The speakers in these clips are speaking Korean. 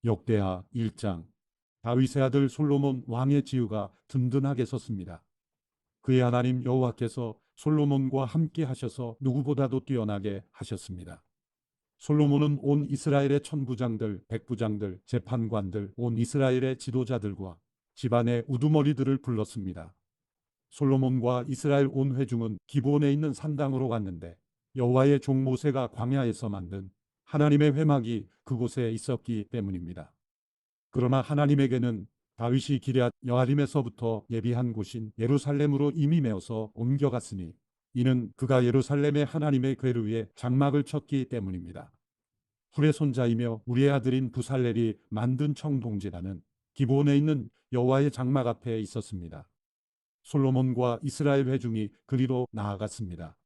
역대하 1장. 다윗의 아들 솔로몬 왕의 지위가 든든하게 섰습니다. 그의 하나님 여호와께서 솔로몬과 함께 하셔서 누구보다도 뛰어나게 하셨습니다. 솔로몬은 온 이스라엘의 천부장들, 백부장들, 재판관들, 온 이스라엘의 지도자들과 집안의 우두머리들을 불렀습니다. 솔로몬과 이스라엘 온 회중은 기브온에 있는 산당으로 갔는데 여호와의 종 모세가 광야에서 만든 하나님의 회막이 그곳에 있었기 때문입니다. 그러나 하나님에게는 다윗이 기럇 여아림에서부터 예비한 곳인 예루살렘으로 이미 메어서 옮겨갔으니 이는 그가 예루살렘의 하나님의 궤를 위해 장막을 쳤기 때문입니다. 훌의 손자이며 우리의 아들인 부살렐이 만든 청동제단은 기브온에 있는 여호와의 장막 앞에 있었습니다. 솔로몬과 이스라엘 회중이 그리로 나아갔습니다.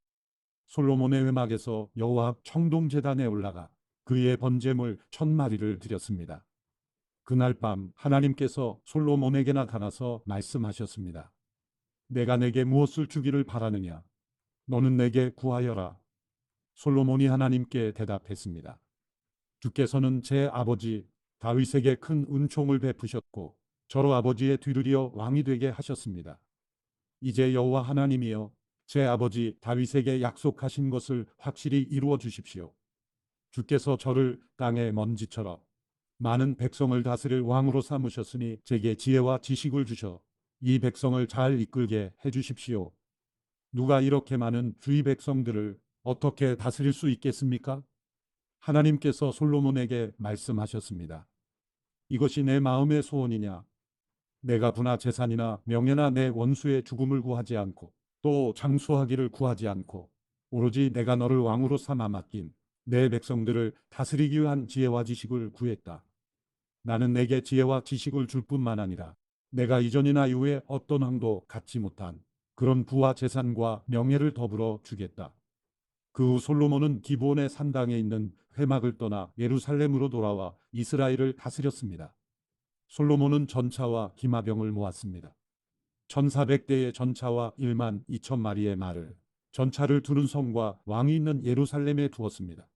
솔로몬의 회막에서 여호와 청동제단에 올라가 그의 번제물 1000마리를 드렸습니다. 그날 밤 하나님께서 솔로몬에게 나타나서 말씀하셨습니다. 내가 내게 무엇을 주기를 바라느냐? 너는 내게 구하여라. 솔로몬이 하나님께 대답했습니다. 주께서는 제 아버지 다윗에게 큰 은총을 베푸셨고 저로 아버지의 뒤를 이어 왕이 되게 하셨습니다. 이제 여호와 하나님이여 제 아버지 다윗에게 약속하신 것을 확실히 이루어 주십시오. 주께서 저를 땅의 먼지처럼 많은 백성을 다스릴 왕으로 삼으셨으니 제게 지혜와 지식을 주셔 이 백성을 잘 이끌게 해 주십시오. 누가 이렇게 많은 주의 백성들을 어떻게 다스릴 수 있겠습니까? 하나님께서 솔로몬에게 말씀하셨습니다. 이것이 내 마음의 소원이냐? 내가 부나 재산이나 명예나 내 원수의 죽음을 구하지 않고 또 장수하기를 구하지 않고 오로지 내가 너를 왕으로 삼아 맡긴 내 백성들을 다스리기 위한 지혜와 지식을 구했다. 나는 내게 지혜와 지식을 줄 뿐만 아니라 내가 이전이나 이후에 어떤 왕도 갖지 못한 그런 부와 재산과 명예를 더불어 주겠다. 그 후 솔로몬은 기브온의 산당에 있는 회막을 떠나 예루살렘으로 돌아와 이스라엘을 다스렸습니다. 솔로몬은 전차와 기마병을 모았습니다. 1400대의 전차와 1만 2천 마리의 말을 전차를 두는 성과 왕이 있는 예루살렘에 두었습니다.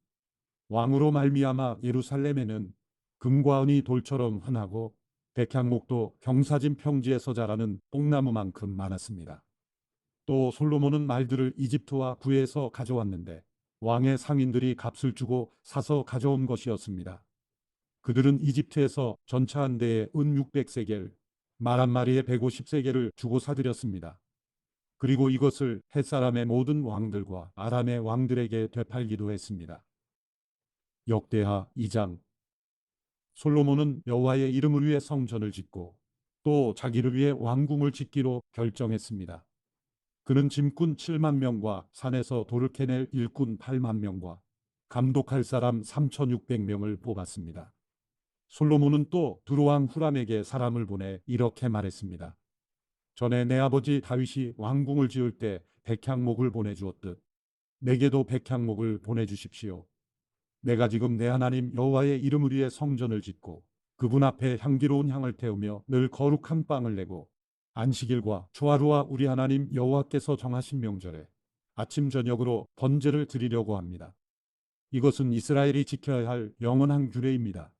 왕으로 말미암아 예루살렘에는 금과 은이 돌처럼 흔하고 백향목도 경사진 평지에서 자라는 뽕나무만큼 많았습니다. 또 솔로몬은 말들을 이집트와 구에서 가져왔는데 왕의 상인들이 값을 주고 사서 가져온 것이었습니다. 그들은 이집트에서 전차 한 대에 은 600세겔, 말 한 마리에 150세겔을 주고 사들였습니다. 그리고 이것을 헷사람의 모든 왕들과 아람의 왕들에게 되팔기도 했습니다. 역대하 2장. 솔로몬은 여호와의 이름을 위해 성전을 짓고 또 자기를 위해 왕궁을 짓기로 결정했습니다. 그는 짐꾼 7만 명과 산에서 돌을 캐낼 일꾼 8만 명과 감독할 사람 3,600명을 뽑았습니다. 솔로몬은 또 두로왕 후람에게 사람을 보내 이렇게 말했습니다. 전에 내 아버지 다윗이 왕궁을 지을 때 백향목을 보내주었듯 내게도 백향목을 보내주십시오. 내가 지금 내 하나님 여호와의 이름을 위해 성전을 짓고 그분 앞에 향기로운 향을 태우며 늘 거룩한 빵을 내고 안식일과 초하루와 우리 하나님 여호와께서 정하신 명절에 아침 저녁으로 번제를 드리려고 합니다. 이것은 이스라엘이 지켜야 할 영원한 규례입니다.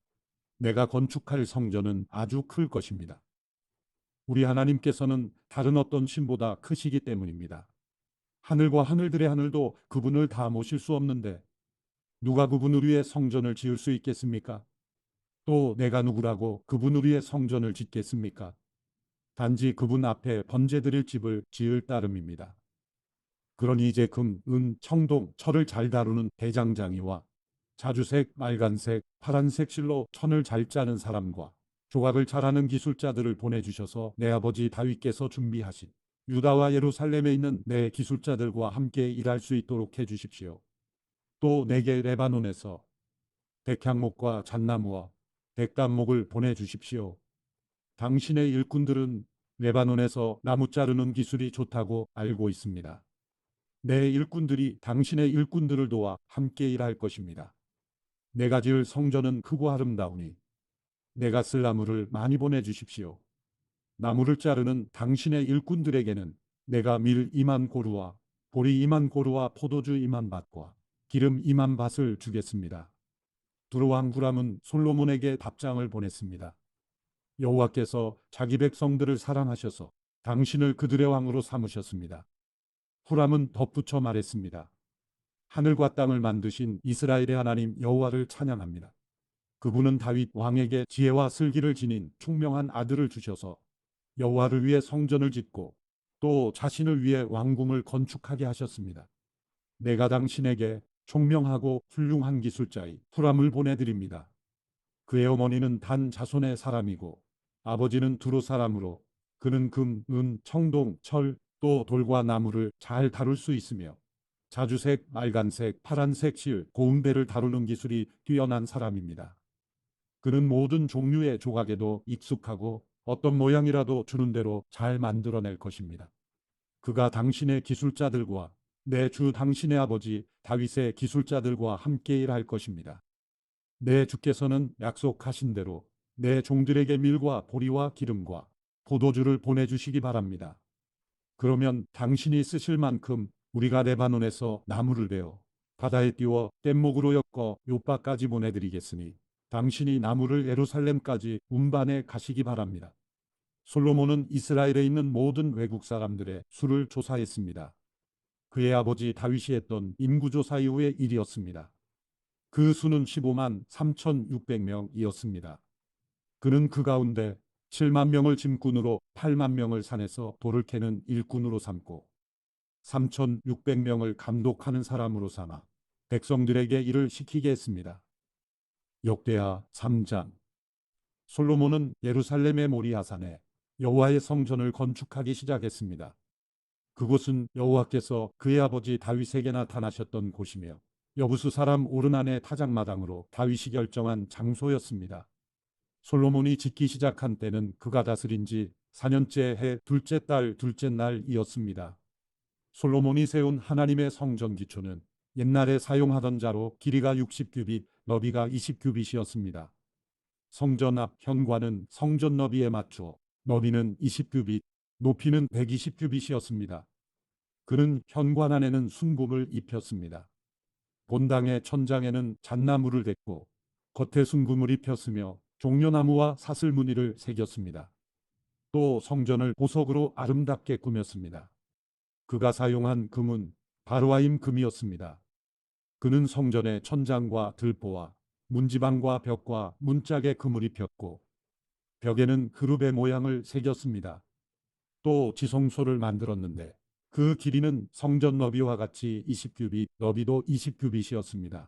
내가 건축할 성전은 아주 클 것입니다. 우리 하나님께서는 다른 어떤 신보다 크시기 때문입니다. 하늘과 하늘들의 하늘도 그분을 다 모실 수 없는데 누가 그분을 위해 성전을 지을 수 있겠습니까? 또 내가 누구라고 그분을 위해 성전을 짓겠습니까? 단지 그분 앞에 번제드릴 집을 지을 따름입니다. 그러니 이제 금, 은, 청동, 철을 잘 다루는 대장장이와 자주색, 빨간색, 파란색 실로 천을 잘 짜는 사람과 조각을 잘하는 기술자들을 보내주셔서 내 아버지 다윗께서 준비하신 유다와 예루살렘에 있는 내 기술자들과 함께 일할 수 있도록 해주십시오. 또 내게 레바논에서 백향목과 잣나무와 백담목을 보내주십시오. 당신의 일꾼들은 레바논에서 나무 자르는 기술이 좋다고 알고 있습니다. 내 일꾼들이 당신의 일꾼들을 도와 함께 일할 것입니다. 내가 지을 성전은 크고 아름다우니 내가 쓸 나무를 많이 보내주십시오. 나무를 자르는 당신의 일꾼들에게는 내가 밀 2만 고루와 보리 2만 고루와 포도주 2만 밭과 기름 2만 밭을 주겠습니다. 두로왕 후람은 솔로몬에게 답장을 보냈습니다. 여호와께서 자기 백성들을 사랑하셔서 당신을 그들의 왕으로 삼으셨습니다. 후람은 덧붙여 말했습니다. 하늘과 땅을 만드신 이스라엘의 하나님 여호와를 찬양합니다. 그분은 다윗 왕에게 지혜와 슬기를 지닌 총명한 아들을 주셔서 여호와를 위해 성전을 짓고 또 자신을 위해 왕궁을 건축하게 하셨습니다. 내가 당신에게 총명하고 훌륭한 기술자의 후람을 보내드립니다. 그의 어머니는 단 자손의 사람이고 아버지는 두로 사람으로 그는 금, 은, 청동, 철, 또 돌과 나무를 잘 다룰 수 있으며 자주색, 빨간색, 파란색 실, 고운배를 다루는 기술이 뛰어난 사람입니다. 그는 모든 종류의 조각에도 익숙하고 어떤 모양이라도 주는 대로 잘 만들어낼 것입니다. 그가 당신의 기술자들과 내 주 당신의 아버지 다윗의 기술자들과 함께 일할 것입니다. 내 주께서는 약속하신 대로 내 종들에게 밀과 보리와 기름과 포도주를 보내주시기 바랍니다. 그러면 당신이 쓰실 만큼 우리가 레바논에서 나무를 베어 바다에 띄워 뗏목으로 엮어 요바까지 보내드리겠으니 당신이 나무를 예루살렘까지 운반해 가시기 바랍니다. 솔로몬은 이스라엘에 있는 모든 외국 사람들의 수를 조사했습니다. 그의 아버지 다윗이 했던 인구조사 이후의 일이었습니다. 그 수는 15만 3,600명이었습니다. 그는 그 가운데 7만 명을 짐꾼으로 8만 명을 산에서 돌을 캐는 일꾼으로 삼고 3,600명을 감독하는 사람으로 삼아 백성들에게 일을 시키게 했습니다. 역대하 3장. 솔로몬은 예루살렘의 모리아산에 여호와의 성전을 건축하기 시작했습니다. 그곳은 여호와께서 그의 아버지 다윗에게 나타나셨던 곳이며 여부수 사람 오르난의 타작마당으로 다윗이 결정한 장소였습니다. 솔로몬이 짓기 시작한 때는 그가 다스린 지 4년째 해 둘째 달 둘째 날이었습니다. 솔로몬이 세운 하나님의 성전 기초는 옛날에 사용하던 자로 길이가 60규빗, 너비가 20규빗이었습니다. 성전 앞 현관은 성전 너비에 맞춰 너비는 20규빗, 높이는 120규빗이었습니다. 그는 현관 안에는 순금을 입혔습니다. 본당의 천장에는 잣나무를 댔고 겉에 순금을 입혔으며 종려나무와 사슬무늬를 새겼습니다. 또 성전을 보석으로 아름답게 꾸몄습니다. 그가 사용한 금은 바로아임 금이었습니다. 그는 성전의 천장과 들보와 문지방과 벽과 문짝에 금을 입혔고 벽에는 그룹의 모양을 새겼습니다. 또 지성소를 만들었는데 그 길이는 성전 너비와 같이 20규빗, 너비도 20규빗이었습니다.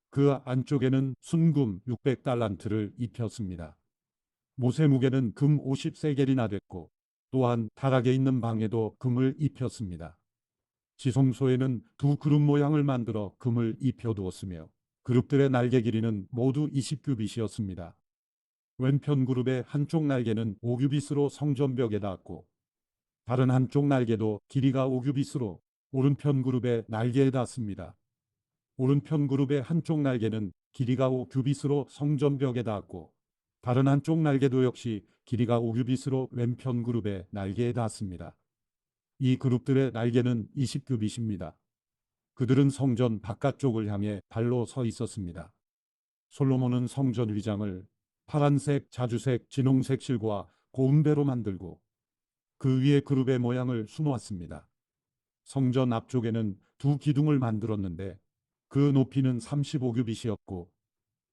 그 안쪽에는 순금 600달란트를 입혔습니다. 못의 무게는 금 50세겔이나 됐고 또한 다락에 있는 방에도 금을 입혔습니다. 지성소에는 두 그룹 모양을 만들어 금을 입혀두었으며 그룹들의 날개 길이는 모두 20규빗이었습니다. 왼편 그룹의 한쪽 날개는 5규빗으로 성전벽에 닿았고 다른 한쪽 날개도 길이가 5규빗으로 오른편 그룹의 날개에 닿습니다. 오른편 그룹의 한쪽 날개는 길이가 5규빗으로 성전벽에 닿았고 다른 한쪽 날개도 역시 길이가 5규빗으로 왼편 그룹의 날개에 닿습니다. 이 그룹들의 날개는 20규빗입니다. 그들은 성전 바깥쪽을 향해 발로 서 있었습니다. 솔로몬은 성전 위장을 파란색, 자주색, 진홍색 실과 고운배로 만들고 그 위에 그룹의 모양을 수놓았습니다. 성전 앞쪽에는 두 기둥을 만들었는데 그 높이는 35규빗이었고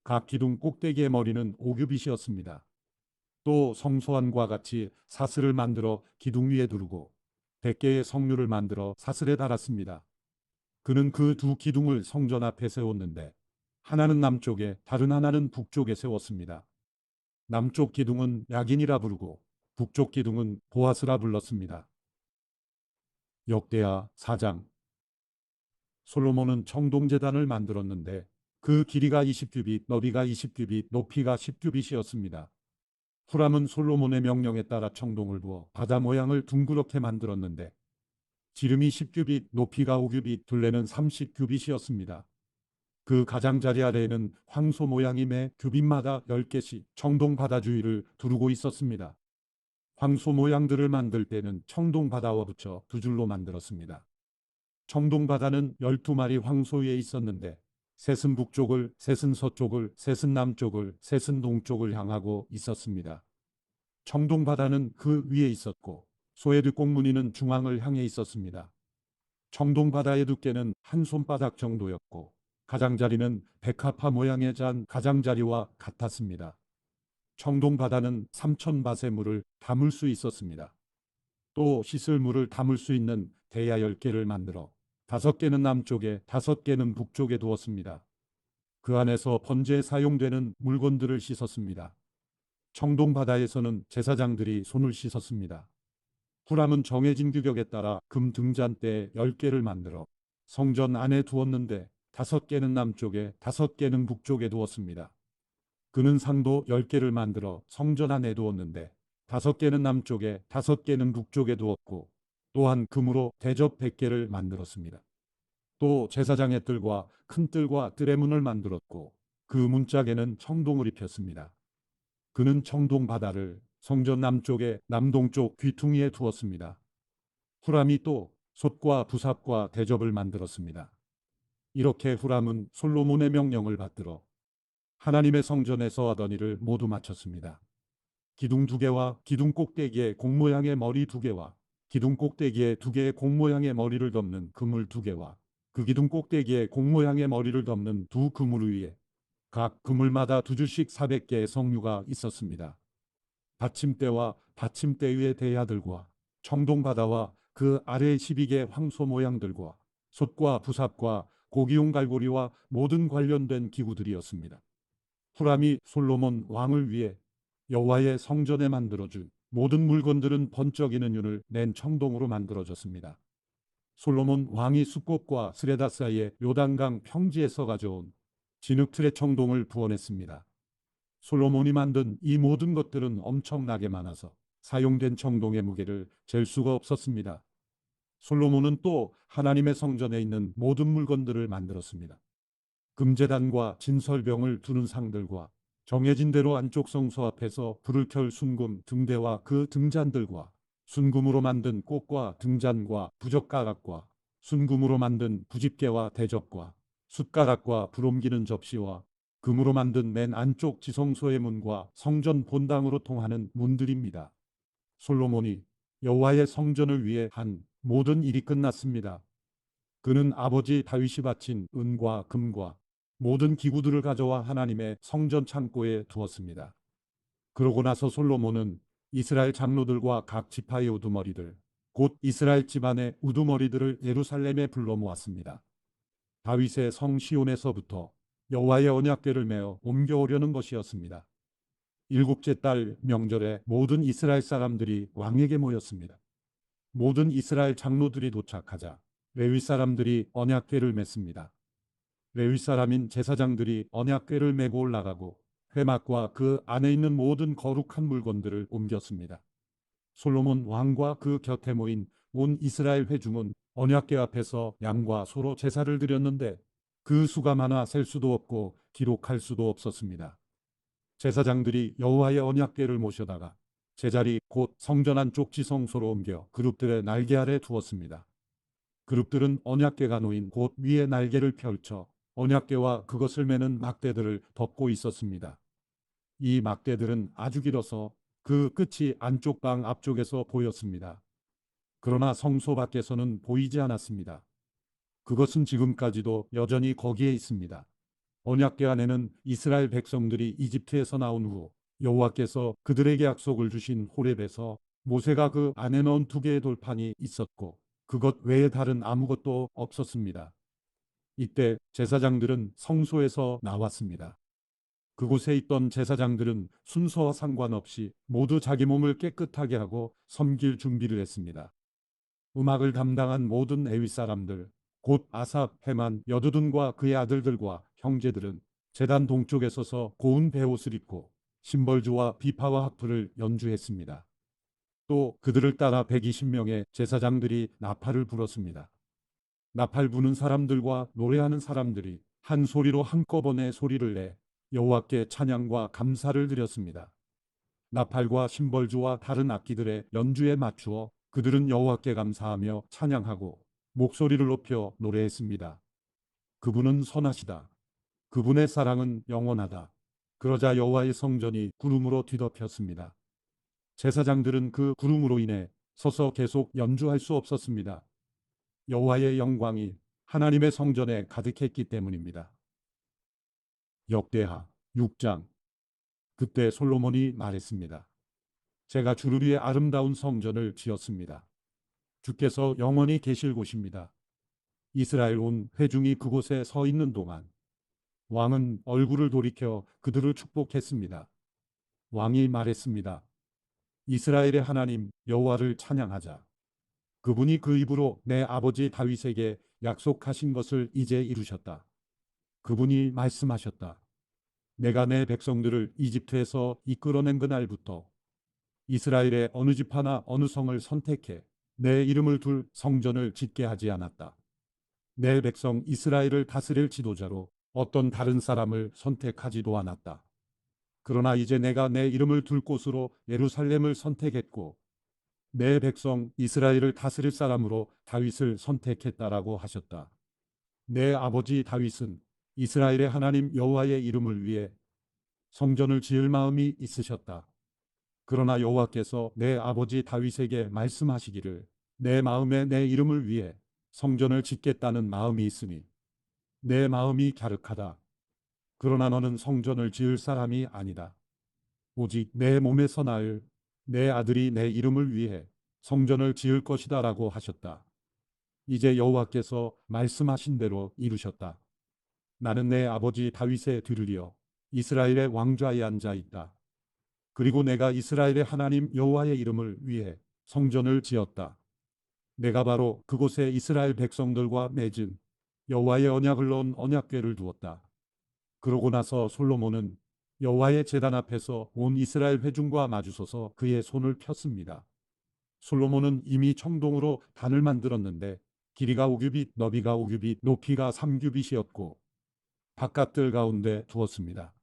각 기둥 꼭대기의 머리는 5규빗이었습니다. 또 성소안과 같이 사슬을 만들어 기둥 위에 두르고 100개의 성류를 만들어 사슬에 달았습니다. 그는 그 두 기둥을 성전 앞에 세웠는데 하나는 남쪽에 다른 하나는 북쪽에 세웠습니다. 남쪽 기둥은 야긴이라 부르고 북쪽 기둥은 보아스라 불렀습니다. 역대하 4장. 솔로몬은 청동제단을 만들었는데 그 길이가 20규빗, 너비가 20규빗, 높이가 10규빗이었습니다. 후람은 솔로몬의 명령에 따라 청동을 부어 바다 모양을 둥그렇게 만들었는데 지름이 10규빗, 높이가 5규빗, 둘레는 30규빗이었습니다. 그 가장자리 아래에는 황소 모양이 매 규빗마다 10개씩 청동 바다 주위를 두르고 있었습니다. 황소 모양들을 만들 때는 청동 바다와 붙여 두 줄로 만들었습니다. 청동 바다는 12마리 황소 위에 있었는데 셋은 북쪽을, 셋은 서쪽을, 셋은 남쪽을, 셋은 동쪽을 향하고 있었습니다. 청동바다는 그 위에 있었고 소헤르 꽁무니는 중앙을 향해 있었습니다. 청동바다의 두께는 한 손바닥 정도였고 가장자리는 백합화 모양의 잔 가장자리와 같았습니다. 청동바다는 3,000밭의 물을 담을 수 있었습니다. 또 씻을 물을 담을 수 있는 대야 10개를 만들어 5개는 남쪽에 5개는 북쪽에 두었습니다. 그 안에서 번제에 사용되는 물건들을 씻었습니다. 청동바다에서는 제사장들이 손을 씻었습니다. 후람은 정해진 규격에 따라 금 등잔대 10개를 만들어 성전 안에 두었는데 5개는 남쪽에 5개는 북쪽에 두었습니다. 그는 상도 10개를 만들어 성전 안에 두었는데 5개는 남쪽에 5개는 북쪽에 두었고 또한 금으로 대접 100개를 만들었습니다. 또 제사장의 뜰과 큰 뜰과 뜰의 문을 만들었고 그 문짝에는 청동을 입혔습니다. 그는 청동 바다를 성전 남쪽에 남동쪽 귀퉁이에 두었습니다. 후람이 또 솥과 부삽과 대접을 만들었습니다. 이렇게 후람은 솔로몬의 명령을 받들어 하나님의 성전에서 하던 일을 모두 마쳤습니다. 기둥 2개와 기둥 꼭대기에 공 모양의 머리 2개와 기둥 꼭대기에 2개의 공 모양의 머리를 덮는 그물 2개와 그 기둥 꼭대기에 공 모양의 머리를 덮는 두 그물 위에 각 그물마다 2줄씩 400개의 성류가 있었습니다. 받침대와 받침대 위의 대야들과 청동바다와 그 아래의 12개 황소 모양들과 솥과 부삽과 고기용 갈고리와 모든 관련된 기구들이었습니다. 후람이 솔로몬 왕을 위해 여호와의 성전에 만들어준 모든 물건들은 번쩍이는 윤을 낸 청동으로 만들어졌습니다. 솔로몬 왕이 수꽃과 스레다 사이의 요단강 평지에서 가져온 진흙틀의 청동을 부어냈습니다. 솔로몬이 만든 이 모든 것들은 엄청나게 많아서 사용된 청동의 무게를 잴 수가 없었습니다. 솔로몬은 또 하나님의 성전에 있는 모든 물건들을 만들었습니다. 금제단과 진설병을 두는 상들과 정해진 대로 안쪽 성소 앞에서 불을 켤 순금 등대와 그 등잔들과 순금으로 만든 꽃과 등잔과 부젓가락과 순금으로 만든 부집개와 대접과 숟가락과 불 옮기는 접시와 금으로 만든 맨 안쪽 지성소의 문과 성전 본당으로 통하는 문들입니다. 솔로몬이 여호와의 성전을 위해 한 모든 일이 끝났습니다. 그는 아버지 다윗이 바친 은과 금과 모든 기구들을 가져와 하나님의 성전 창고에 두었습니다. 그러고 나서 솔로몬은 이스라엘 장로들과 각 지파의 우두머리들, 곧 이스라엘 집안의 우두머리들을 예루살렘에 불러 모았습니다. 다윗의 성 시온에서부터 여호와의 언약궤를 메어 옮겨오려는 것이었습니다. 7째 달 명절에 모든 이스라엘 사람들이 왕에게 모였습니다. 모든 이스라엘 장로들이 도착하자 레위 사람들이 언약궤를 맸습니다. 레위 사람인 제사장들이 언약궤를 메고 올라가고 회막과 그 안에 있는 모든 거룩한 물건들을 옮겼습니다. 솔로몬 왕과 그 곁에 모인 온 이스라엘 회중은 언약궤 앞에서 양과 소로 제사를 드렸는데 그 수가 많아 셀 수도 없고 기록할 수도 없었습니다. 제사장들이 여호와의 언약궤를 모셔다가 제자리 곧 성전 안쪽 지성소로 옮겨 그룹들의 날개 아래 두었습니다. 그룹들은 언약궤가 놓인 곳 위에 날개를 펼쳐 언약궤와 그것을 매는 막대들을 덮고 있었습니다. 이 막대들은 아주 길어서 그 끝이 안쪽 방 앞쪽에서 보였습니다. 그러나 성소 밖에서는 보이지 않았습니다. 그것은 지금까지도 여전히 거기에 있습니다. 언약궤 안에는 이스라엘 백성들이 이집트에서 나온 후 여호와께서 그들에게 약속을 주신 호렙에서 모세가 그 안에 넣은 2개의 돌판이 있었고 그것 외에 다른 아무것도 없었습니다. 이때 제사장들은 성소에서 나왔습니다. 그곳에 있던 제사장들은 순서와 상관없이 모두 자기 몸을 깨끗하게 하고 섬길 준비를 했습니다. 음악을 담당한 모든 레위 사람들, 곧 아삽, 헤만, 여두둔과 그의 아들들과 형제들은 제단 동쪽에 서서 고운 베옷을 입고 심벌주와 비파와 하프를 연주했습니다. 또 그들을 따라 120명의 제사장들이 나팔을 불었습니다. 나팔 부는 사람들과 노래하는 사람들이 한 소리로 한꺼번에 소리를 내 여호와께 찬양과 감사를 드렸습니다. 나팔과 심벌주와 다른 악기들의 연주에 맞추어 그들은 여호와께 감사하며 찬양하고 목소리를 높여 노래했습니다. 그분은 선하시다. 그분의 사랑은 영원하다. 그러자 여호와의 성전이 구름으로 뒤덮였습니다. 제사장들은 그 구름으로 인해 서서 계속 연주할 수 없었습니다. 여호와의 영광이 하나님의 성전에 가득했기 때문입니다. 역대하 6장. 그때 솔로몬이 말했습니다. 제가 주를 위해 아름다운 성전을 지었습니다. 주께서 영원히 계실 곳입니다. 이스라엘 온 회중이 그곳에 서 있는 동안 왕은 얼굴을 돌이켜 그들을 축복했습니다. 왕이 말했습니다. 이스라엘의 하나님 여호와를 찬양하자. 그분이 그 입으로 내 아버지 다윗에게 약속하신 것을 이제 이루셨다. 그분이 말씀하셨다. 내가 내 백성들을 이집트에서 이끌어낸 그날부터 이스라엘의 어느 집 하나 어느 성을 선택해 내 이름을 둘 성전을 짓게 하지 않았다. 내 백성 이스라엘을 다스릴 지도자로 어떤 다른 사람을 선택하지도 않았다. 그러나 이제 내가 내 이름을 둘 곳으로 예루살렘을 선택했고 내 백성 이스라엘을 다스릴 사람으로 다윗을 선택했다라고 하셨다. 내 아버지 다윗은 이스라엘의 하나님 여호와의 이름을 위해 성전을 지을 마음이 있으셨다. 그러나 여호와께서 내 아버지 다윗에게 말씀하시기를 내 마음에 내 이름을 위해 성전을 짓겠다는 마음이 있으니 내 마음이 갸륵하다. 그러나 너는 성전을 지을 사람이 아니다. 오직 내 몸에서 낳을 내 아들이 내 이름을 위해 성전을 지을 것이다 라고 하셨다. 이제 여호와께서 말씀하신 대로 이루셨다. 나는 내 아버지 다윗의 뒤를 이어 이스라엘의 왕좌에 앉아 있다. 그리고 내가 이스라엘의 하나님 여호와의 이름을 위해 성전을 지었다. 내가 바로 그곳에 이스라엘 백성들과 맺은 여호와의 언약을 넣은 언약궤를 두었다. 그러고 나서 솔로몬은 여호와의 제단 앞에서 온 이스라엘 회중과 마주서서 그의 손을 폈습니다. 솔로몬은 이미 청동으로 단을 만들었는데 길이가 5규빗, 너비가 5규빗, 높이가 3규빗이었고 바깥들 가운데 두었습니다.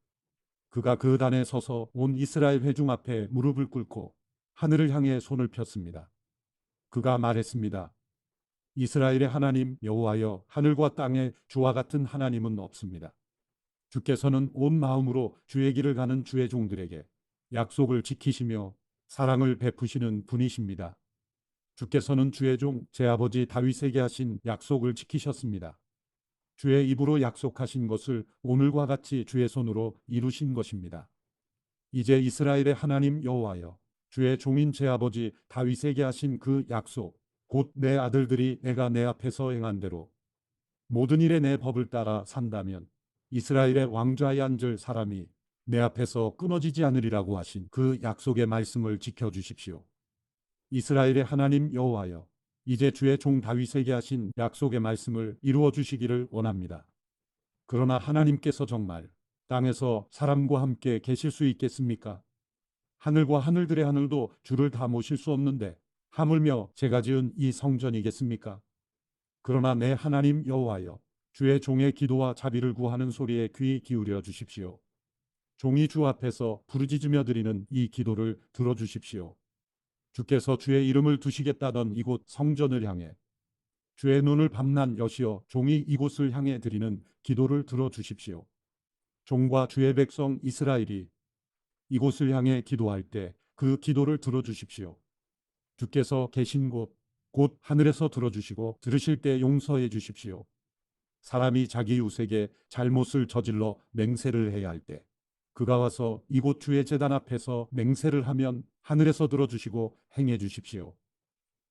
그가 그 단에 서서 온 이스라엘 회중 앞에 무릎을 꿇고 하늘을 향해 손을 폈습니다. 그가 말했습니다. 이스라엘의 하나님 여호와여, 하늘과 땅에 주와 같은 하나님은 없습니다. 주께서는 온 마음으로 주의 길을 가는 주의 종들에게 약속을 지키시며 사랑을 베푸시는 분이십니다. 주께서는 주의 종 제 아버지 다윗에게 하신 약속을 지키셨습니다. 주의 입으로 약속하신 것을 오늘과 같이 주의 손으로 이루신 것입니다. 이제 이스라엘의 하나님 여호와여, 주의 종인 제 아버지 다윗에게 하신 그 약속, 곧 내 아들들이 내가 내 앞에서 행한 대로 모든 일에 내 법을 따라 산다면 이스라엘의 왕좌에 앉을 사람이 내 앞에서 끊어지지 않으리라고 하신 그 약속의 말씀을 지켜주십시오. 이스라엘의 하나님 여호와여, 이제 주의 종 다윗에게 하신 약속의 말씀을 이루어 주시기를 원합니다. 그러나 하나님께서 정말 땅에서 사람과 함께 계실 수 있겠습니까? 하늘과 하늘들의 하늘도 주를 다 모실 수 없는데 하물며 제가 지은 이 성전이겠습니까? 그러나 내 하나님 여호와여, 주의 종의 기도와 자비를 구하는 소리에 귀 기울여 주십시오. 종이 주 앞에서 부르짖으며 드리는 이 기도를 들어주십시오. 주께서 주의 이름을 두시겠다던 이곳 성전을 향해 주의 눈을 밤낮 여시어 종이 이곳을 향해 드리는 기도를 들어주십시오. 종과 주의 백성 이스라엘이 이곳을 향해 기도할 때 그 기도를 들어주십시오. 주께서 계신 곳, 곧 하늘에서 들어주시고 들으실 때 용서해 주십시오. 사람이 자기 이웃에게 잘못을 저질러 맹세를 해야 할 때 그가 와서 이곳 주의 제단 앞에서 맹세를 하면 하늘에서 들어주시고 행해 주십시오.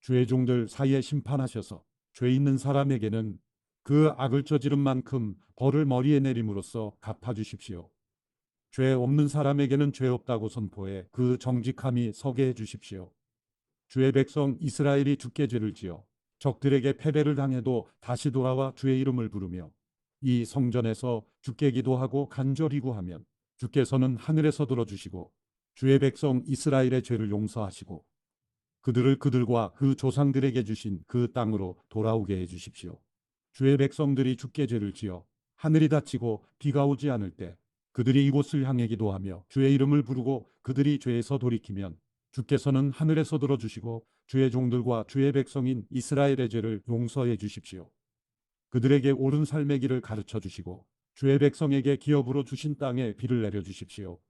주의 종들 사이에 심판하셔서 죄 있는 사람에게는 그 악을 저지른 만큼 벌을 머리에 내림으로써 갚아주십시오. 죄 없는 사람에게는 죄 없다고 선포해 그 정직함이 서게 해주십시오. 주의 백성 이스라엘이 주께 죄를 지어 적들에게 패배를 당해도 다시 돌아와 주의 이름을 부르며 이 성전에서 주께 기도하고 간절히 구하면 주께서는 하늘에서 들어주시고 주의 백성 이스라엘의 죄를 용서하시고 그들을 그들과 그 조상들에게 주신 그 땅으로 돌아오게 해주십시오. 주의 백성들이 주께 죄를 지어 하늘이 닫히고 비가 오지 않을 때 그들이 이곳을 향해 기도하며 주의 이름을 부르고 그들이 죄에서 돌이키면 주께서는 하늘에서 들어주시고 주의 종들과 주의 백성인 이스라엘의 죄를 용서해 주십시오. 그들에게 옳은 삶의 길을 가르쳐 주시고 주의 백성에게 기업으로 주신 땅에 비를 내려 주십시오.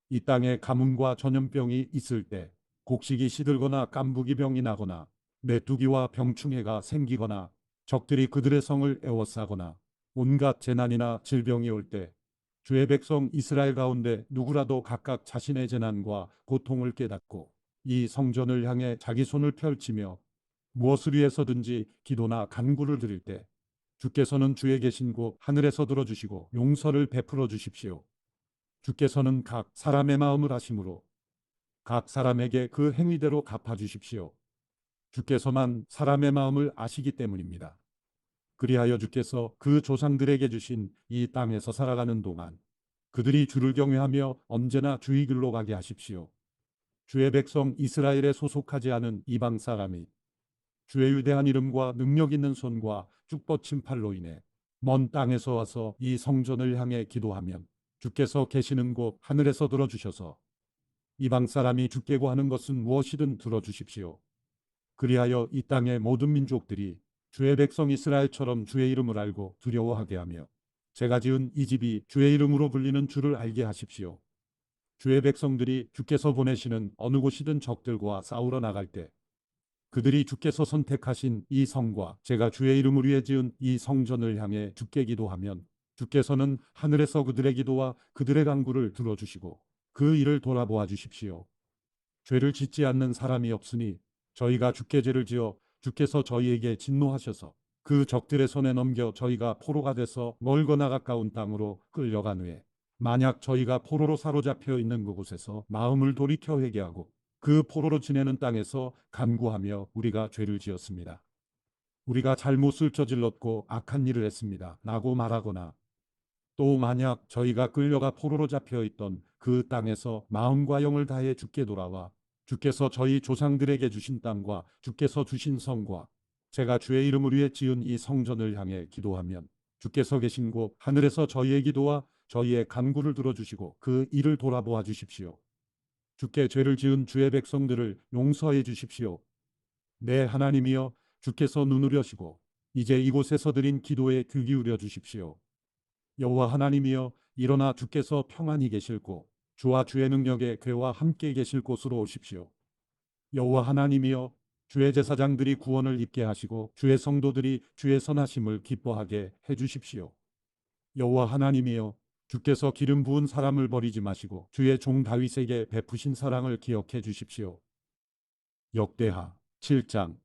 이 땅에 가뭄과 전염병이 있을 때 곡식이 시들거나 깐부기 병이 나거나 메뚜기와 병충해가 생기거나 적들이 그들의 성을 에워싸거나 온갖 재난이나 질병이 올 때 주의 백성 이스라엘 가운데 누구라도 각각 자신의 재난과 고통을 깨닫고 이 성전을 향해 자기 손을 펼치며 무엇을 위해서든지 기도나 간구를 드릴 때 주께서는 주의 계신 곳 하늘에서 들어주시고 용서를 베풀어 주십시오. 주께서는 각 사람의 마음을 아심으로 각 사람에게 그 행위대로 갚아주십시오. 주께서만 사람의 마음을 아시기 때문입니다. 그리하여 주께서 그 조상들에게 주신 이 땅에서 살아가는 동안 그들이 주를 경외하며 언제나 주의 길로 가게 하십시오. 주의 백성 이스라엘에 소속하지 않은 이방 사람이 주의 위대한 이름과 능력 있는 손과 쭉 뻗친 팔로 인해 먼 땅에서 와서 이 성전을 향해 기도하면 주께서 계시는 곳 하늘에서 들어주셔서 이방 사람이 주께 구하는 것은 무엇이든 들어주십시오. 그리하여 이 땅의 모든 민족들이 주의 백성 이스라엘처럼 주의 이름을 알고 두려워하게 하며 제가 지은 이 집이 주의 이름으로 불리는 줄을 알게 하십시오. 주의 백성들이 주께서 보내시는 어느 곳이든 적들과 싸우러 나갈 때 그들이 주께서 선택하신 이 성과 제가 주의 이름을 위해 지은 이 성전을 향해 주께 기도하면 주께서는 하늘에서 그들의 기도와 그들의 간구를 들어주시고 그 일을 돌아보아 주십시오. 죄를 짓지 않는 사람이 없으니 저희가 주께 죄를 지어 주께서 저희에게 진노하셔서 그 적들의 손에 넘겨 저희가 포로가 돼서 멀거나 가까운 땅으로 끌려간 후에 만약 저희가 포로로 사로잡혀 있는 그곳에서 마음을 돌이켜 회개하고 그 포로로 지내는 땅에서 간구하며 우리가 죄를 지었습니다. 우리가 잘못을 저질렀고 악한 일을 했습니다. 라고 말하거나 또 만약 저희가 끌려가 포로로 잡혀 있던 그 땅에서 마음과 영을 다해 주께 돌아와 주께서 저희 조상들에게 주신 땅과 주께서 주신 성과 제가 주의 이름을 위해 지은 이 성전을 향해 기도하면 주께서 계신 곳 하늘에서 저희의 기도와 저희의 간구를 들어주시고 그 일을 돌아보아 주십시오. 주께 죄를 지은 주의 백성들을 용서해 주십시오. 내 하나님이여 주께서 눈으려시고 이제 이곳에서 드린 기도에 귀 기울여 주십시오. 여호와 하나님이여 일어나 주께서 평안히 계실 곳 주와 주의 능력의 괴와 함께 계실 곳으로 오십시오. 여호와 하나님이여 주의 제사장들이 구원을 입게 하시고 주의 성도들이 주의 선하심을 기뻐하게 해 주십시오. 여호와 하나님이여 주께서 기름 부은 사람을 버리지 마시고 주의 종 다윗에게 베푸신 사랑을 기억해 주십시오. 역대하 7장.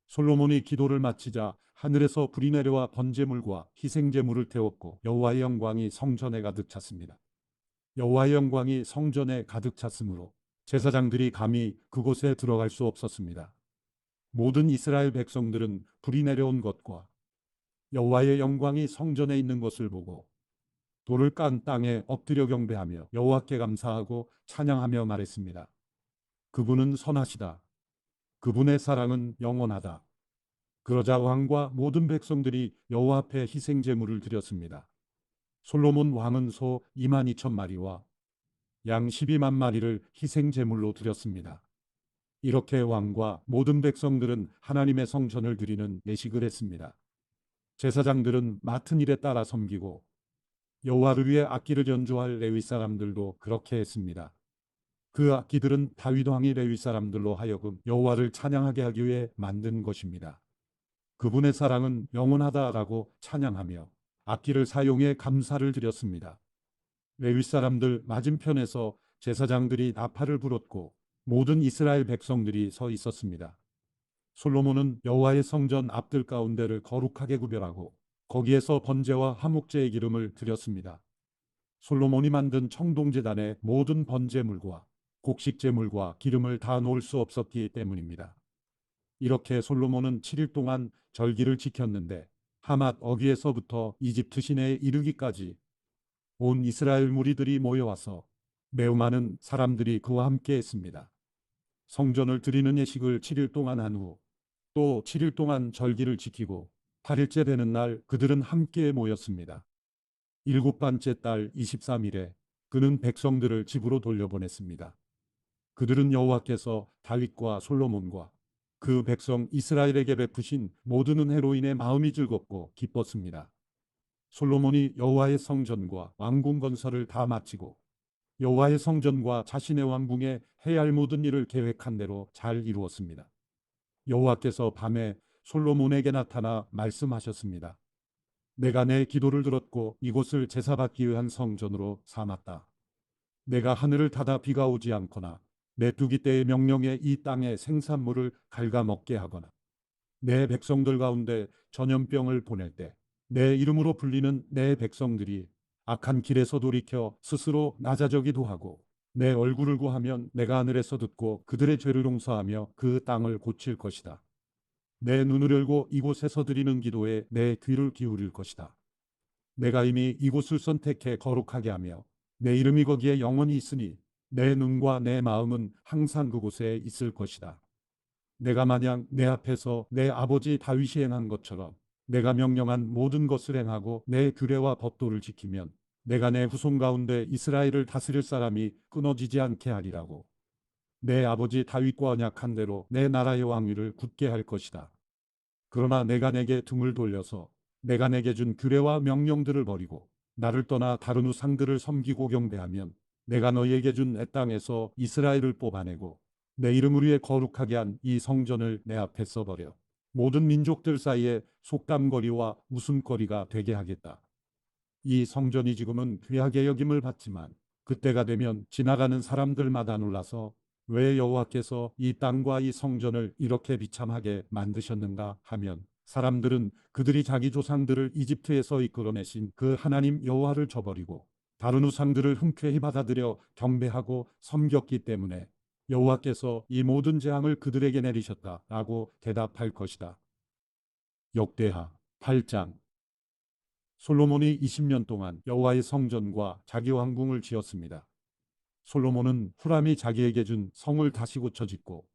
솔로몬이 기도를 마치자 하늘에서 불이 내려와 번제물과 희생제물을 태웠고 여호와의 영광이 성전에 가득 찼습니다. 여호와의 영광이 성전에 가득 찼으므로 제사장들이 감히 그곳에 들어갈 수 없었습니다. 모든 이스라엘 백성들은 불이 내려온 것과 여호와의 영광이 성전에 있는 것을 보고 돌을 깐 땅에 엎드려 경배하며 여호와께 감사하고 찬양하며 말했습니다. 그분은 선하시다. 그분의 사랑은 영원하다. 그러자 왕과 모든 백성들이 여호와 앞에 희생 제물을 드렸습니다. 솔로몬 왕은 소 22,000마리와 양 12만 마리를 희생 제물로 드렸습니다. 이렇게 왕과 모든 백성들은 하나님의 성전을 드리는 예식을 했습니다. 제사장들은 맡은 일에 따라 섬기고 여호와를 위해 악기를 연주할 레위 사람들도 그렇게 했습니다. 그 악기들은 다윗 왕이 레위 사람들로 하여금 여호와를 찬양하게 하기 위해 만든 것입니다. 그분의 사랑은 영원하다라고 찬양하며 악기를 사용해 감사를 드렸습니다. 레위 사람들 맞은편에서 제사장들이 나팔을 불었고 모든 이스라엘 백성들이 서 있었습니다. 솔로몬은 여호와의 성전 앞들 가운데를 거룩하게 구별하고 거기에서 번제와 화목제의 기름을 드렸습니다. 솔로몬이 만든 청동제단에 모든 번제물과 곡식제물과 기름을 다 놓을 수 없었기 때문입니다. 이렇게 솔로몬은 7일 동안 절기를 지켰는데 하맛 어귀에서부터 이집트 시내에 이르기까지 온 이스라엘 무리들이 모여와서 매우 많은 사람들이 그와 함께 했습니다. 성전을 드리는 예식을 7일 동안 한 후 또 7일 동안 절기를 지키고 8일째 되는 날 그들은 함께 모였습니다. 일곱 번째 달 23일에 그는 백성들을 집으로 돌려보냈습니다. 그들은 여호와께서 다윗과 솔로몬과 그 백성 이스라엘에게 베푸신 모든 은혜로 인해 마음이 즐겁고 기뻤습니다. 솔로몬이 여호와의 성전과 왕궁 건설을 다 마치고 여호와의 성전과 자신의 왕궁에 해야 할 모든 일을 계획한 대로 잘 이루었습니다. 여호와께서 밤에 솔로몬에게 나타나 말씀하셨습니다. 내가 내 기도를 들었고 이곳을 제사받기 위한 성전으로 삼았다. 내가 하늘을 닫아 비가 오지 않거나 메뚜기 떼의 명령에 이 땅의 생산물을 갉아먹게 하거나 내 백성들 가운데 전염병을 보낼 때 내 이름으로 불리는 내 백성들이 악한 길에서 돌이켜 스스로 낮아져기도 하고 내 얼굴을 구하면 내가 하늘에서 듣고 그들의 죄를 용서하며 그 땅을 고칠 것이다. 내 눈을 열고 이곳에서 드리는 기도에 내 귀를 기울일 것이다. 내가 이미 이곳을 선택해 거룩하게 하며 내 이름이 거기에 영원히 있으니 내 눈과 내 마음은 항상 그곳에 있을 것이다. 내가 만약 내 앞에서 내 아버지 다윗이 행한 것처럼 내가 명령한 모든 것을 행하고 내 규례와 법도를 지키면 내가 내 후손 가운데 이스라엘을 다스릴 사람이 끊어지지 않게 하리라고. 내 아버지 다윗과 언약한 대로 내 나라의 왕위를 굳게 할 것이다. 그러나 내가 내게 등을 돌려서 내가 내게 준 규례와 명령들을 버리고 나를 떠나 다른 우상들을 섬기고 경배하면 내가 너희에게 준 내 땅에서 이스라엘을 뽑아내고 내 이름을 위해 거룩하게 한 이 성전을 내 앞에 써버려 모든 민족들 사이에 속담거리와 웃음거리가 되게 하겠다. 이 성전이 지금은 귀하게 여김을 받지만 그때가 되면 지나가는 사람들마다 놀라서 왜 여호와께서 이 땅과 이 성전을 이렇게 비참하게 만드셨는가 하면 사람들은 그들이 자기 조상들을 이집트에서 이끌어내신 그 하나님 여호와를 저버리고 다른 우상들을 흔쾌히 받아들여 경배하고 섬겼기 때문에 여호와께서 이 모든 재앙을 그들에게 내리셨다라고 대답할 것이다. 역대하 8장. 솔로몬이 20년 동안 여호와의 성전과 자기 왕궁을 지었습니다. 솔로몬은 후람이 자기에게 준 성을 다시 고쳐 짓고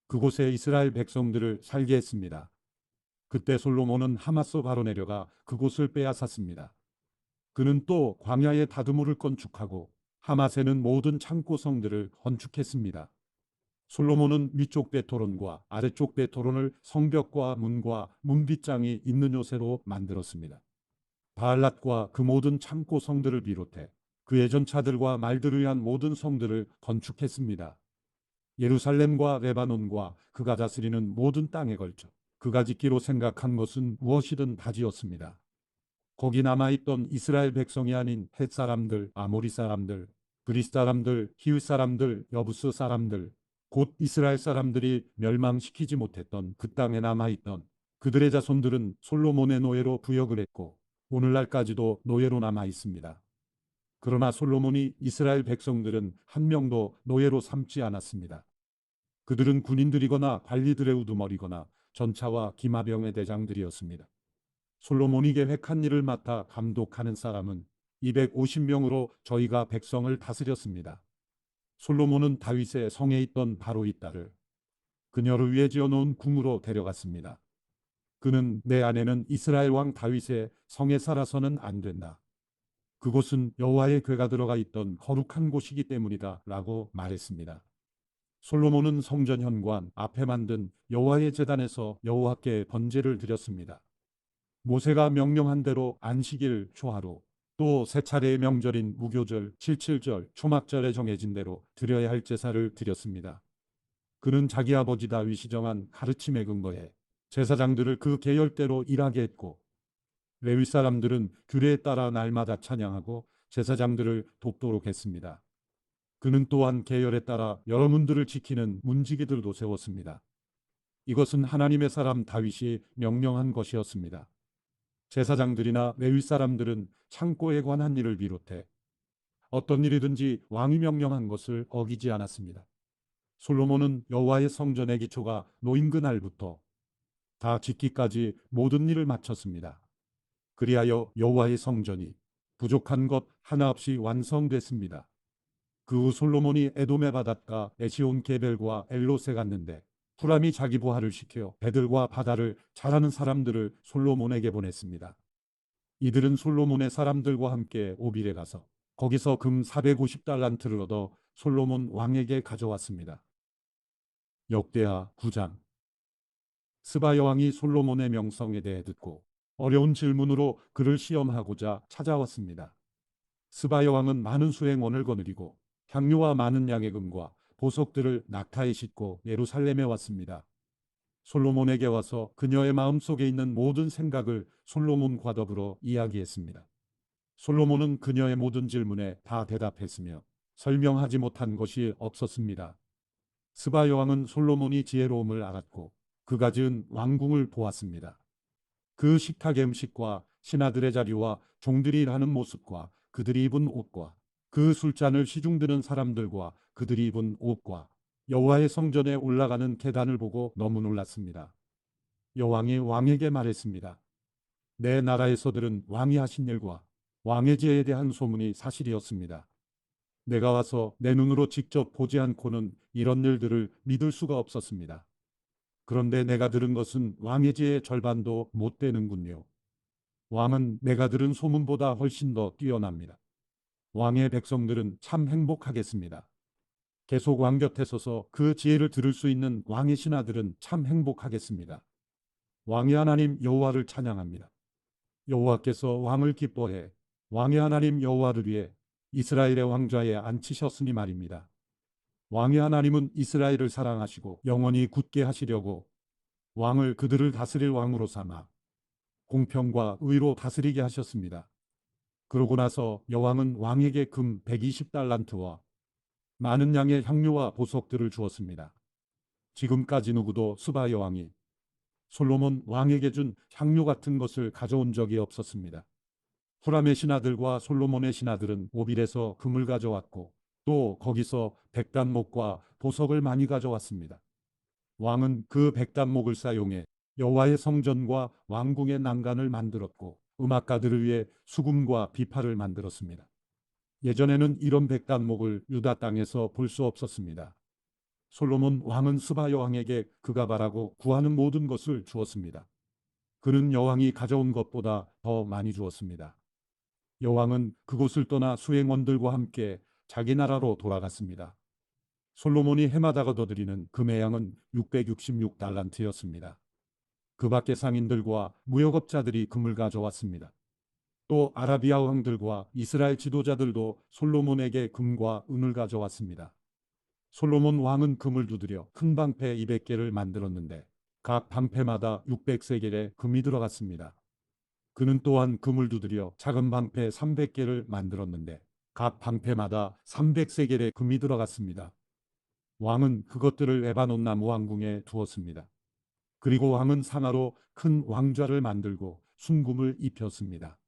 그곳에 이스라엘 백성들을 살게 했습니다. 그때 솔로몬은 하마스 바로 내려가 그곳을 빼앗았습니다. 그는 또 광야에 다드모를 건축하고 하맛에는 모든 창고 성들을 건축했습니다. 솔로몬은 위쪽 베토론과 아래쪽 베토론을 성벽과 문과 문빗장이 있는 요새로 만들었습니다. 바알랏과 그 모든 창고 성들을 비롯해 그의 전차들과 말들을 위한 모든 성들을 건축했습니다. 예루살렘과 레바논과 그가 다스리는 모든 땅에 걸쳐 그가 짓기로 생각한 것은 무엇이든 다 지었습니다. 거기 남아있던 이스라엘 백성이 아닌 헷 사람들, 아모리 사람들, 그리스 사람들, 히윗 사람들, 여부스 사람들, 곧 이스라엘 사람들이 멸망시키지 못했던 그 땅에 남아있던 그들의 자손들은 솔로몬의 노예로 부역을 했고 오늘날까지도 노예로 남아 있습니다. 그러나 솔로몬이 이스라엘 백성들은 한 명도 노예로 삼지 않았습니다. 그들은 군인들이거나 관리들의 우두머리거나 전차와 기마병의 대장들이었습니다. 솔로몬이 계획한 일을 맡아 감독하는 사람은 250명으로 저희가 백성을 다스렸습니다. 솔로몬은 다윗의 성에 있던 바로 이 딸을 그녀를 위해 지어놓은 궁으로 데려갔습니다. 그는 내 아내는 이스라엘 왕 다윗의 성에 살아서는 안 된다. 그곳은 여호와의 궤가 들어가 있던 거룩한 곳이기 때문이다 라고 말했습니다. 솔로몬은 성전 현관 앞에 만든 여호와의 제단에서 여호와께 번제를 드렸습니다. 모세가 명령한 대로 안식일 초하루 또 세 차례의 명절인 무교절, 칠칠절, 초막절에 정해진 대로 드려야 할 제사를 드렸습니다. 그는 자기 아버지 다윗이 정한 가르침에 근거해 제사장들을 그 계열대로 일하게 했고 레위 사람들은 규례에 따라 날마다 찬양하고 제사장들을 돕도록 했습니다. 그는 또한 계열에 따라 여러 문들을 지키는 문지기들도 세웠습니다. 이것은 하나님의 사람 다윗이 명령한 것이었습니다. 제사장들이나 레위 사람들은 창고에 관한 일을 비롯해 어떤 일이든지 왕이 명령한 것을 어기지 않았습니다. 솔로몬은 여호와의 성전의 기초가 놓인 그날부터 다 짓기까지 모든 일을 마쳤습니다. 그리하여 여호와의 성전이 부족한 것 하나 없이 완성됐습니다. 그 후 솔로몬이 에돔의 바닷가 에시온 게벨과 엘롯에 갔는데 후람이 자기 부하를 시켜 배들과 바다를 잘하는 사람들을 솔로몬에게 보냈습니다. 이들은 솔로몬의 사람들과 함께 오빌에 가서 거기서 금 450달란트를 얻어 솔로몬 왕에게 가져왔습니다. 역대하 9장. 스바 여왕이 솔로몬의 명성에 대해 듣고 어려운 질문으로 그를 시험하고자 찾아왔습니다. 스바 여왕은 많은 수행원을 거느리고 향유와 많은 양의 금과 보석들을 낙타에 싣고 예루살렘에 왔습니다. 솔로몬에게 와서 그녀의 마음속에 있는 모든 생각을 솔로몬과 더불어 이야기했습니다. 솔로몬은 그녀의 모든 질문에 다 대답했으며 설명하지 못한 것이 없었습니다. 스바 여왕은 솔로몬이 지혜로움을 알았고 그가 지은 왕궁을 보았습니다. 그 식탁의 음식과 신하들의 자리와 종들이 일하는 모습과 그들이 입은 옷과 그 술잔을 시중드는 사람들과 그들이 입은 옷과 여호와의 성전에 올라가는 계단을 보고 너무 놀랐습니다. 여왕이 왕에게 말했습니다. 내 나라에서들은 왕이 하신 일과 왕의 지혜에 대한 소문이 사실이었습니다. 내가 와서 내 눈으로 직접 보지 않고는 이런 일들을 믿을 수가 없었습니다. 그런데 내가 들은 것은 왕의 지혜의 절반도 못 되는군요. 왕은 내가 들은 소문보다 훨씬 더 뛰어납니다. 왕의 백성들은 참 행복하겠습니다. 계속 왕 곁에 서서 그 지혜를 들을 수 있는 왕의 신하들은 참 행복하겠습니다. 왕의 하나님 여호와를 찬양합니다. 여호와께서 왕을 기뻐해 왕의 하나님 여호와를 위해 이스라엘의 왕좌에 앉히셨으니 말입니다. 왕의 하나님은 이스라엘을 사랑하시고 영원히 굳게 하시려고 왕을 그들을 다스릴 왕으로 삼아 공평과 의로 다스리게 하셨습니다. 그러고 나서 여왕은 왕에게 금 120달란트와 많은 양의 향료와 보석들을 주었습니다. 지금까지 누구도 스바 여왕이 솔로몬 왕에게 준 향료 같은 것을 가져온 적이 없었습니다. 후람의 신하들과 솔로몬의 신하들은 오빌에서 금을 가져왔고 또 거기서 백단목과 보석을 많이 가져왔습니다. 왕은 그 백단목을 사용해 여호와의 성전과 왕궁의 난간을 만들었고 음악가들을 위해 수금과 비파를 만들었습니다. 예전에는 이런 백단목을 유다 땅에서 볼 수 없었습니다. 솔로몬 왕은 스바 여왕에게 그가 바라고 구하는 모든 것을 주었습니다. 그는 여왕이 가져온 것보다 더 많이 주었습니다. 여왕은 그곳을 떠나 수행원들과 함께 자기 나라로 돌아갔습니다. 솔로몬이 해마다 거둬들이는 금의 양은 666달란트였습니다. 그 밖에 상인들과 무역업자들이 금을 가져왔습니다. 또 아라비아 왕들과 이스라엘 지도자들도 솔로몬에게 금과 은을 가져왔습니다. 솔로몬 왕은 금을 두드려 큰 방패 200개를 만들었는데 각 방패마다 600세겔의 금이 들어갔습니다. 그는 또한 금을 두드려 작은 방패 300개를 만들었는데 각 방패마다 300세겔의 금이 들어갔습니다. 왕은 그것들을 레바논 나무 왕궁에 두었습니다. 그리고 왕은 상하로 큰 왕좌를 만들고 순금을 입혔습니다.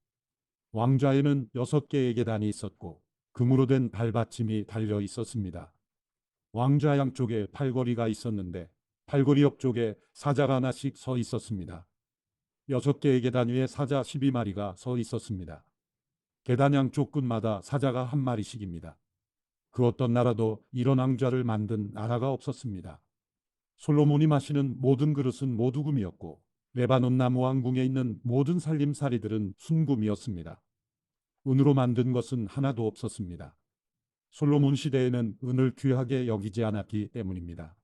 왕좌에는 6개의 계단이 있었고 금으로 된 발받침이 달려 있었습니다. 왕좌 양쪽에 팔걸이가 있었는데 팔걸이 옆쪽에 사자가 하나씩 서 있었습니다. 6개의 계단 위에 사자 12마리가 서 있었습니다. 계단 양쪽 끝마다 사자가 한 마리씩입니다. 그 어떤 나라도 이런 왕좌를 만든 나라가 없었습니다. 솔로몬이 마시는 모든 그릇은 모두 금이었고 레바논 나무 왕궁에 있는 모든 살림살이들은 순금이었습니다. 은으로 만든 것은 하나도 없었습니다. 솔로몬 시대에는 은을 귀하게 여기지 않았기 때문입니다.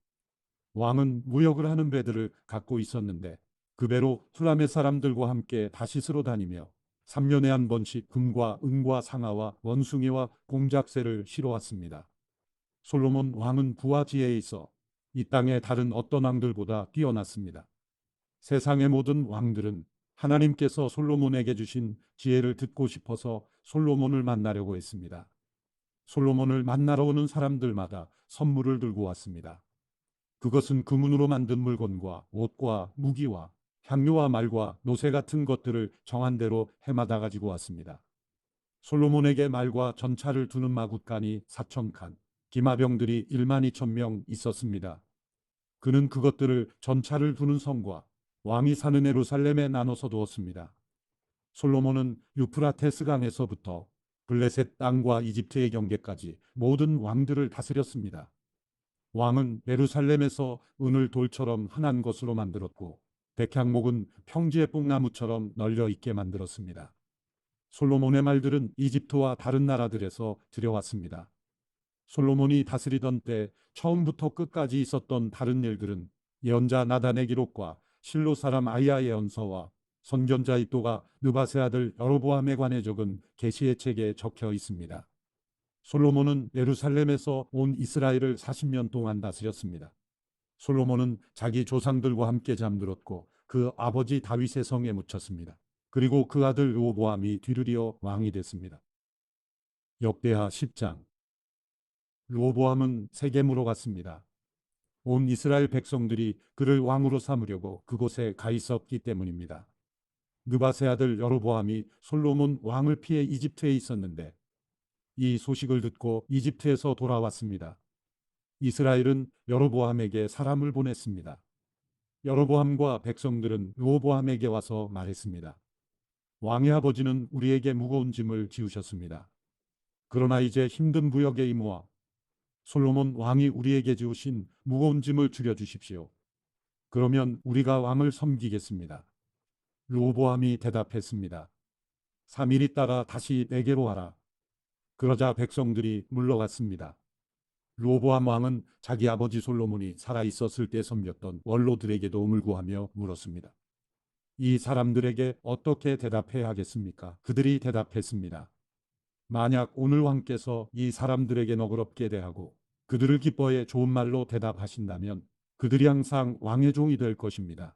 왕은 무역을 하는 배들을 갖고 있었는데 그 배로 후람의 사람들과 함께 다시스로 다니며 3년에 한 번씩 금과 은과 상아와 원숭이와 공작새를 실어왔습니다. 솔로몬 왕은 부와 지혜에 있어 이 땅의 다른 어떤 왕들보다 뛰어났습니다. 세상의 모든 왕들은 하나님께서 솔로몬에게 주신 지혜를 듣고 싶어서 솔로몬을 만나려고 했습니다. 솔로몬을 만나러 오는 사람들마다 선물을 들고 왔습니다. 그것은 금은으로 만든 물건과 옷과 무기와 향료와 말과 노새 같은 것들을 정한 대로 해마다 가지고 왔습니다. 솔로몬에게 말과 전차를 두는 마굿간이 4,000칸, 기마병들이 12,000명 있었습니다. 그는 그것들을 전차를 두는 성과 왕이 사는 예루살렘에 나눠서 두었습니다. 솔로몬은 유프라테스 강에서부터 블레셋 땅과 이집트의 경계까지 모든 왕들을 다스렸습니다. 왕은 예루살렘에서 은을 돌처럼 흔한 것으로 만들었고 백향목은 평지의 뽕나무처럼 널려 있게 만들었습니다. 솔로몬의 말들은 이집트와 다른 나라들에서 들여왔습니다. 솔로몬이 다스리던 때 처음부터 끝까지 있었던 다른 일들은 예언자 나단의 기록과 실로 사람 아이야 예언서와 선견자 이도가 느밧의 아들 여로보암에 관해 적은 계시의 책에 적혀 있습니다. 솔로몬은 예루살렘에서 온 이스라엘을 40년 동안 다스렸습니다. 솔로몬은 자기 조상들과 함께 잠들었고 그 아버지 다윗의 성에 묻혔습니다. 그리고 그 아들 르호보암이 뒤를 이어 왕이 됐습니다. 역대하 10장. 르호보암은 세겜으로 갔습니다. 온 이스라엘 백성들이 그를 왕으로 삼으려고 그곳에 가 있었기 때문입니다. 느밧의 아들 여로보암이 솔로몬 왕을 피해 이집트에 있었는데 이 소식을 듣고 이집트에서 돌아왔습니다. 이스라엘은 여로보암에게 사람을 보냈습니다. 여로보암과 백성들은 르호보암에게 와서 말했습니다. 왕의 아버지는 우리에게 무거운 짐을 지우셨습니다. 그러나 이제 힘든 부역의 임무와 솔로몬 왕이 우리에게 지우신 무거운 짐을 줄여주십시오. 그러면 우리가 왕을 섬기겠습니다. 르호보암이 대답했습니다. 3일 있다가 다시 내게로 하라. 그러자 백성들이 물러갔습니다. 르호보암 왕은 자기 아버지 솔로몬이 살아 있었을 때 섬겼던 원로들에게 도움을 구하며 물었습니다. 이 사람들에게 어떻게 대답해야 하겠습니까? 그들이 대답했습니다. 만약 오늘 왕께서 이 사람들에게 너그럽게 대하고 그들을 기뻐해 좋은 말로 대답하신다면 그들이 항상 왕의 종이 될 것입니다.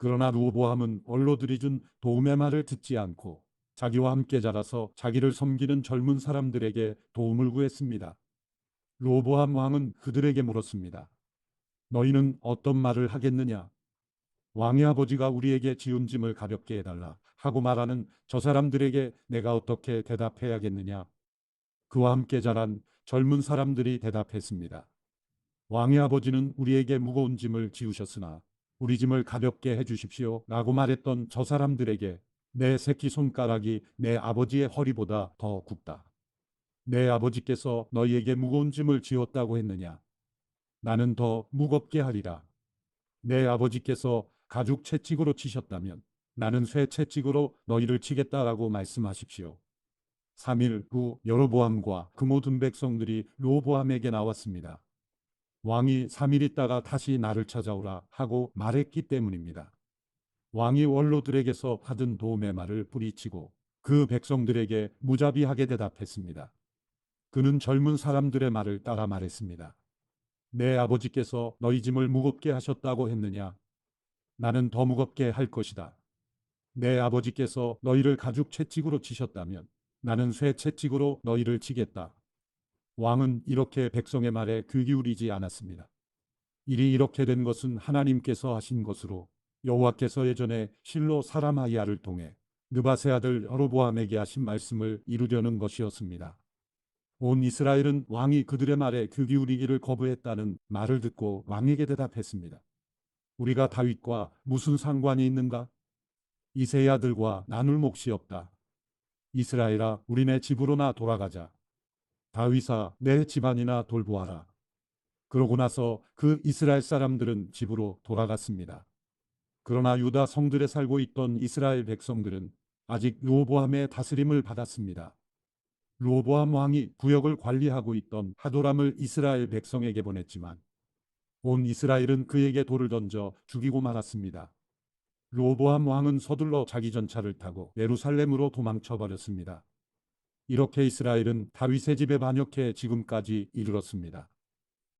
그러나 르호보암은 원로들이 준 도움의 말을 듣지 않고 자기와 함께 자라서 자기를 섬기는 젊은 사람들에게 도움을 구했습니다. 르호보암 왕은 그들에게 물었습니다. 너희는 어떤 말을 하겠느냐? 왕의 아버지가 우리에게 지은 짐을 가볍게 해달라 하고 말하는 저 사람들에게 내가 어떻게 대답해야겠느냐? 그와 함께 자란 젊은 사람들이 대답했습니다. 왕의 아버지는 우리에게 무거운 짐을 지우셨으나 우리 짐을 가볍게 해주십시오 라고 말했던 저 사람들에게 내 새끼손가락이 내 아버지의 허리보다 더 굵다. 내 아버지께서 너희에게 무거운 짐을 지었다고 했느냐? 나는 더 무겁게 하리라. 내 아버지께서 가죽 채찍으로 치셨다면 나는 쇠 채찍으로 너희를 치겠다라고 말씀하십시오. 3일 후 여로보암과 그 모든 백성들이 르호보암에게 나왔습니다. 왕이 3일 있다가 다시 나를 찾아오라 하고 말했기 때문입니다. 왕이 원로들에게서 받은 도움의 말을 뿌리치고 그 백성들에게 무자비하게 대답했습니다. 그는 젊은 사람들의 말을 따라 말했습니다. 내 아버지께서 너희 짐을 무겁게 하셨다고 했느냐? 나는 더 무겁게 할 것이다. 내 아버지께서 너희를 가죽 채찍으로 치셨다면 나는 쇠 채찍으로 너희를 치겠다. 왕은 이렇게 백성의 말에 귀 기울이지 않았습니다. 일이 이렇게 된 것은 하나님께서 하신 것으로 여호와께서 예전에 실로 사람 아히야를 통해 느밧의 아들 여로보암에게 하신 말씀을 이루려는 것이었습니다. 온 이스라엘은 왕이 그들의 말에 귀 기울이기를 거부했다는 말을 듣고 왕에게 대답했습니다. 우리가 다윗과 무슨 상관이 있는가? 이새의 아들과 나눌 몫이 없다. 이스라엘아, 우리네 집으로나 돌아가자. 다윗아, 내 집안이나 돌보아라. 그러고 나서 그 이스라엘 사람들은 집으로 돌아갔습니다. 그러나 유다 성들에 살고 있던 이스라엘 백성들은 아직 르호보암의 다스림을 받았습니다. 르호보암 왕이 구역을 관리하고 있던 하도람을 이스라엘 백성에게 보냈지만 온 이스라엘은 그에게 돌을 던져 죽이고 말았습니다. 르호보암 왕은 서둘러 자기 전차를 타고 예루살렘으로 도망쳐 버렸습니다. 이렇게 이스라엘은 다윗의 집에 반역해 지금까지 이르렀습니다.